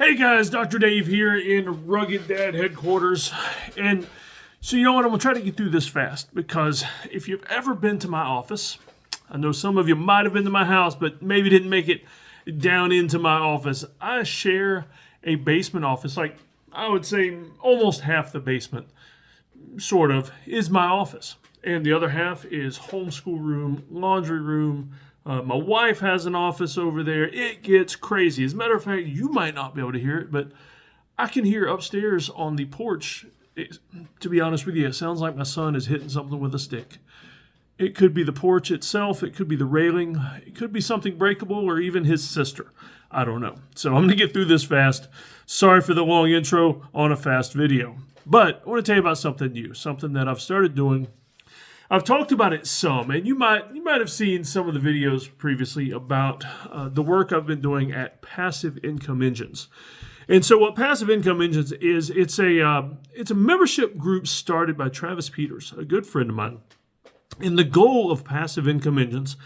Hey guys, Dr. Dave here in Rugged Dad headquarters. And so you know what, I'm going to try to get through this fast because if you've ever been to my office, I know some of you might have been to my house, but maybe didn't make it down into my office. I share a basement office, like I would say almost half the basement, sort of, is my office. And the other half is homeschool room, laundry room. My wife has an office over there. It gets crazy. As a matter of fact, you might not be able to hear it, but I can hear upstairs on the porch. To be honest with you, it sounds like my son is hitting something with a stick. It could be the porch itself. It could be the railing. It could be something breakable or even his sister. I don't know. So I'm going to get through this fast. Sorry for the long intro on a fast video. But I want to tell you about something new, something that I've started doing. I've talked about it some, and you might have seen some of the videos previously about the work I've been doing at Passive Income Engines. And so what Passive Income Engines is, it's a membership group started by Travis Peters, a good friend of mine. And the goal of Passive Income Engines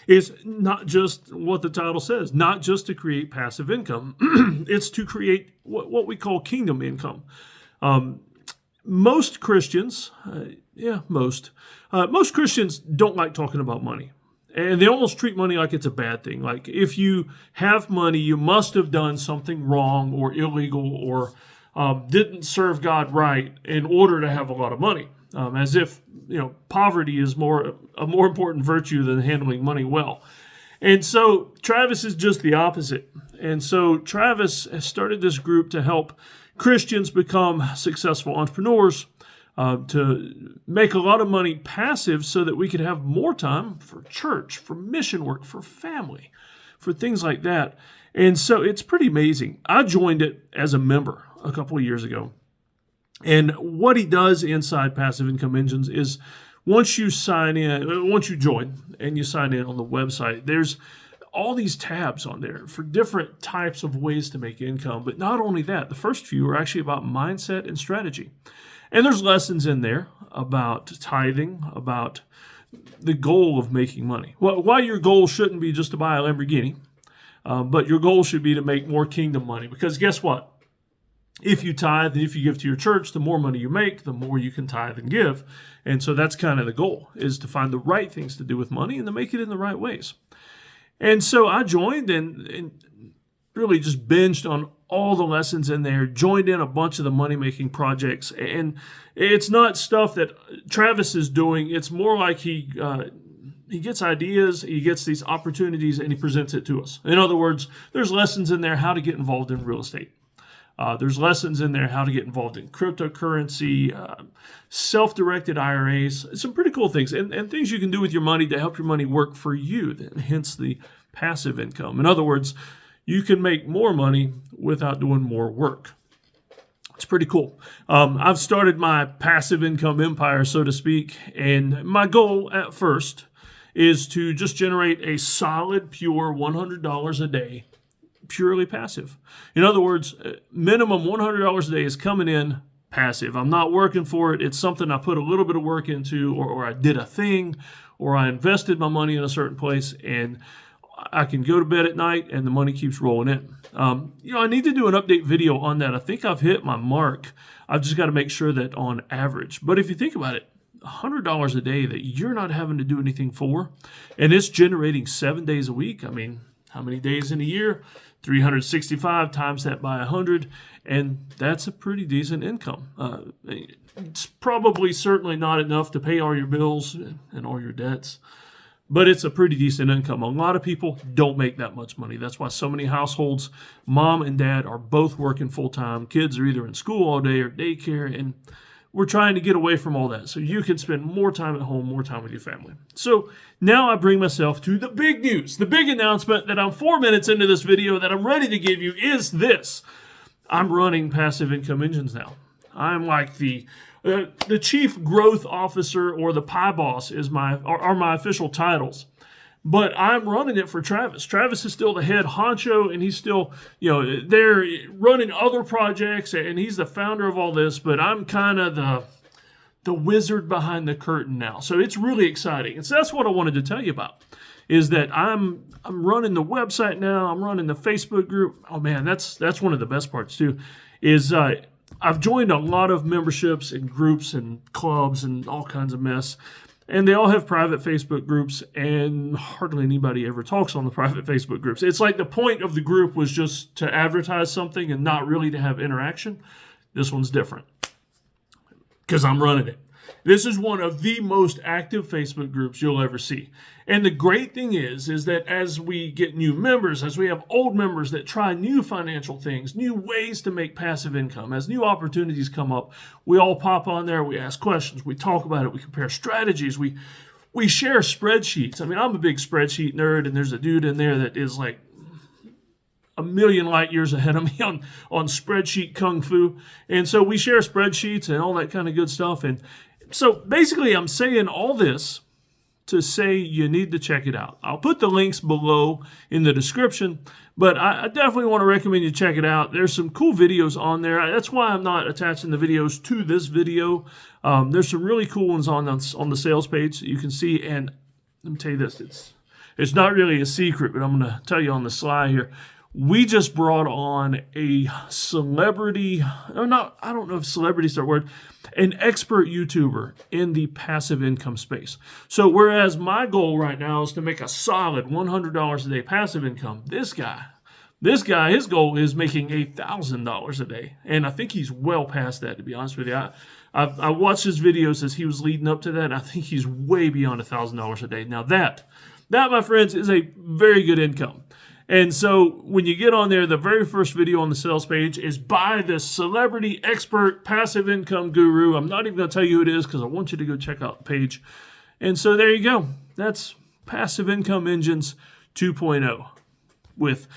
is not just what the title says, not just to create passive income. It's to create what we call kingdom income. Most Christians, most Christians don't like talking about money. And they almost treat money like it's a bad thing. Like if you have money, you must have done something wrong or illegal or didn't serve God right in order to have a lot of money. As if, poverty is a more important virtue than handling money well. And so Travis is just the opposite. And so Travis has started this group to help Christians become successful entrepreneurs, to make a lot of money passive so that we could have more time for church, for mission work, for family, for things like that. And so it's pretty amazing. I joined it as a member a couple of years ago. And what he does inside Passive Income Engines is once you join and you sign in on the website, there's all these tabs on there for different types of ways to make income. But not only that, the first few are actually about mindset and strategy. And there's lessons in there about tithing, about the goal of making money. Well, why your goal shouldn't be just to buy a Lamborghini, but your goal should be to make more kingdom money. Because guess what? If you tithe and if you give to your church, the more money you make, the more you can tithe and give. And so that's kind of the goal, is to find the right things to do with money and to make it in the right ways. And so I joined and really just binged on all the lessons in there, joined in a bunch of the money-making projects. And it's not stuff that Travis is doing. It's more like he gets ideas, he gets these opportunities, and he presents it to us. In other words, there's lessons in there how to get involved in real estate. There's lessons in there how to get involved in cryptocurrency, self-directed IRAs, some pretty cool things, and things you can do with your money to help your money work for you, hence the passive income. In other words, you can make more money without doing more work. It's pretty cool. I've started my passive income empire, so to speak, and my goal at first is to just generate a solid, pure $100 a day, purely passive. In other words, minimum $100 a day is coming in passive. I'm not working for it. It's something I put a little bit of work into, or I did a thing, or I invested my money in a certain place, and I can go to bed at night and the money keeps rolling in. I need to do an update video on that. I think I've hit my mark. I've just got to make sure that on average. But if you think about it, $100 a day that you're not having to do anything for, and it's generating 7 days a week. I mean, how many days in a year? 365 times that by 100, and that's a pretty decent income. It's probably certainly not enough to pay all your bills and all your debts, but it's a pretty decent income. A lot of people don't make that much money. That's why so many households, mom and dad are both working full-time. Kids are either in school all day or daycare, and we're trying to get away from all that so you can spend more time at home, more time with your family. So now I bring myself to the big news. The big announcement that I'm 4 minutes into this video that I'm ready to give you is this. I'm running Passive Income Engines now. I'm like the chief growth officer, or the pie boss are my official titles. But I'm running it for Travis. Travis is still the head honcho, and he's still, they're running other projects, and he's the founder of all this, but I'm kind of the wizard behind the curtain now. So it's really exciting. And so that's what I wanted to tell you about, is that I'm running the website now. I'm running the Facebook group. Oh man, that's one of the best parts too. Is I've joined a lot of memberships and groups and clubs and all kinds of mess. And they all have private Facebook groups, and hardly anybody ever talks on the private Facebook groups. It's like the point of the group was just to advertise something and not really to have interaction. This one's different because I'm running it. This is one of the most active Facebook groups you'll ever see. And the great thing is that as we get new members, as we have old members that try new financial things, new ways to make passive income, as new opportunities come up, we all pop on there, we ask questions, we talk about it, we compare strategies, we share spreadsheets. I mean, I'm a big spreadsheet nerd, and there's a dude in there that is like a million light years ahead of me on spreadsheet kung fu. And so we share spreadsheets and all that kind of good stuff. And so basically I'm saying all this to say you need to check it out. I'll put the links below in the description, but I definitely want to recommend you check it out. There's some cool videos on there. That's why I'm not attaching the videos to this video. There's some really cool ones on the sales page that you can see. And let me tell you this, it's not really a secret, but I'm going to tell you on the slide here. We just brought on a celebrity, or not, I don't know if celebrity is the word, an expert YouTuber in the passive income space. So whereas my goal right now is to make a solid $100 a day passive income, this guy, his goal is making $1,000 a day. And I think he's well past that, to be honest with you. I watched his videos as he was leading up to that, and I think he's way beyond $1,000 a day. Now that, my friends, is a very good income. And so when you get on there, the very first video on the sales page is by the celebrity expert passive income guru. I'm not even going to tell you who it is because I want you to go check out the page. And so there you go. That's Passive Income Engines 2.0 with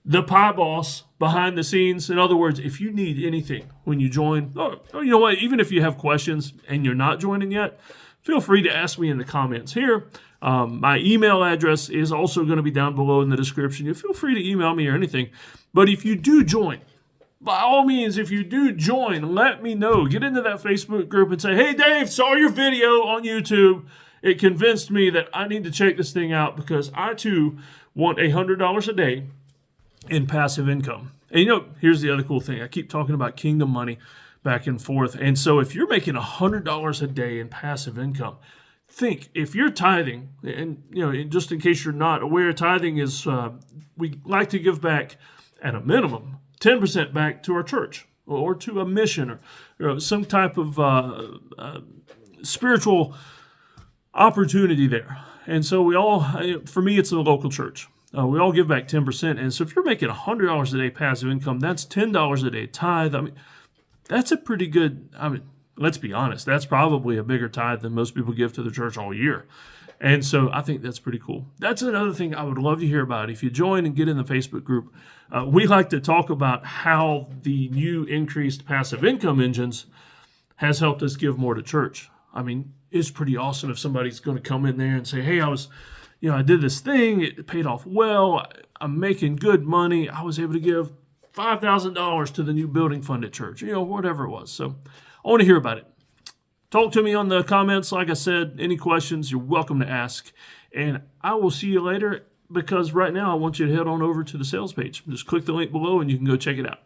the pie boss behind the scenes. In other words, if you need anything when you join, or you know what, even if you have questions and you're not joining yet, feel free to ask me in the comments here. My email address is also going to be down below in the description. You feel free to email me or anything. But if you do join, by all means, if you do join, let me know. Get into that Facebook group and say, hey, Dave, saw your video on YouTube. It convinced me that I need to check this thing out because I, too, want $100 a day in passive income. And, you know, here's the other cool thing. I keep talking about kingdom money back and forth. And so if you're making $100 a day in passive income, think if you're tithing, and you know, just in case you're not aware, tithing is we like to give back at a minimum 10% back to our church or to a mission or some type of spiritual opportunity there. And so we all, for me, it's a local church. We all give back 10%. And so if you're making $100 a day passive income, that's $10 a day tithe. I mean, that's a pretty good, let's be honest, that's probably a bigger tithe than most people give to the church all year. And so I think that's pretty cool. That's another thing I would love to hear about. If you join and get in the Facebook group, we like to talk about how the new increased passive income engines has helped us give more to church. I mean, it's pretty awesome if somebody's going to come in there and say, hey, I did this thing, it paid off well, I'm making good money, I was able to give $5,000 to the new building fund at church, whatever it was. So I want to hear about it. Talk to me on the comments. Like I said, any questions, you're welcome to ask. And I will see you later because right now I want you to head on over to the sales page. Just click the link below and you can go check it out.